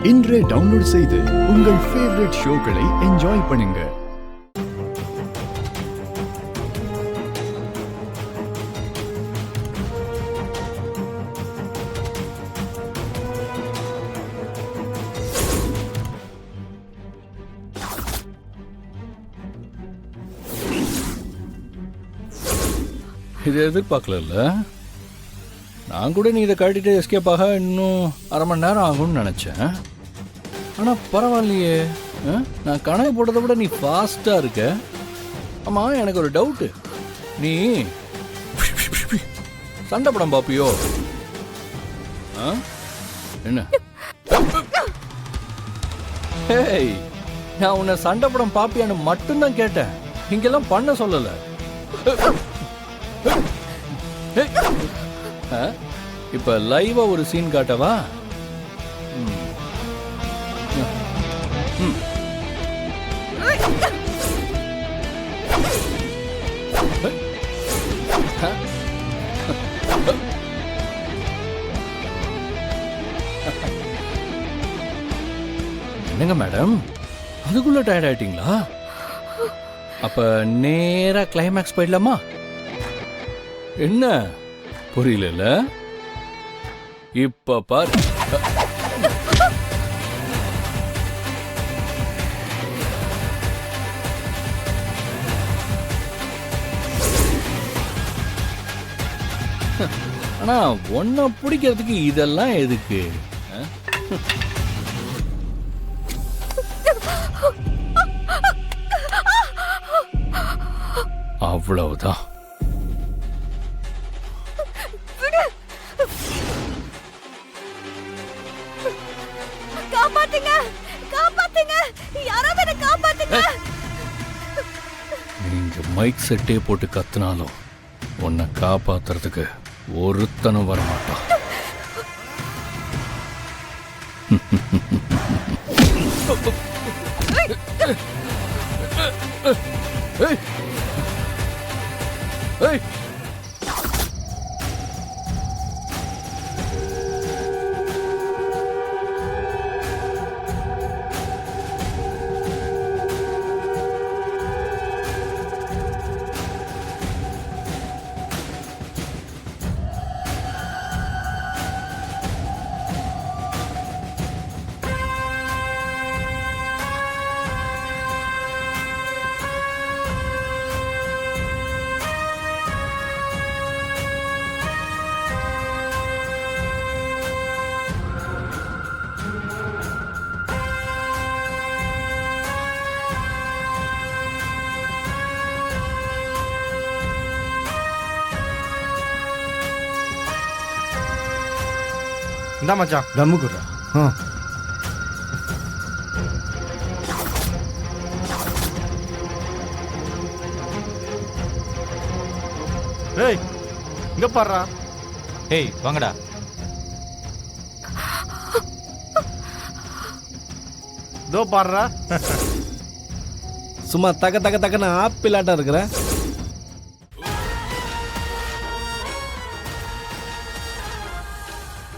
இன்றே டவுன்லோட் செய்து உங்கள் ஃபேவரட் ஷோக்களை என்ஜாய் பண்ணுங்க. இது எதிர்பார்க்கல. நான் கூட நீ இதை கட்டிட்டு எஸ்கேப் ஆக இன்னும் அரை மணி நேரம் ஆகும்னு நினச்சேன். ஆனால் பரவாயில்லையே, நான் கணக்கு போட்டதை விட நீ ஃபாஸ்ட்டாக இருக்க. ஆமாம், எனக்கு ஒரு டவுட்டு. நீ சண்டை படம் பார்ப்பியோ? என்ன? ஹேய், நான் உன்னை சண்டை படம் பார்ப்பியான்னு மட்டும்தான் கேட்டேன், இங்கெல்லாம் பண்ண சொல்லலை. இப்ப லைவா ஒரு சீன் காட்டவா? என்னங்க மேடம், அதுக்குள்ள டயர்ட் ஆயிட்டீங்களா? அப்ப நேரா கிளைமேக்ஸ் போயிடலாமா? என்ன புரியல? இப்ப பாரு. ஆனா ஒன்ன பிடிக்கிறதுக்கு இதெல்லாம் எதுக்கு? அவ்வளவுதான். நீங்க மைக் செட்டே போட்டு கத்துனாலும் உன்னை காப்பாத்துறதுக்கு ஒருத்தனும் வரமாட்டான். இந்தா மச்சான் தம்மு குடுறா. ஏய் இங்க பாருடா. ஏய் வாங்கடா. இதோ பாருடா. சும்மா தக்க தக்க தக்கன்னு ஆப்பிள் ஆட்டம் இருக்கிற.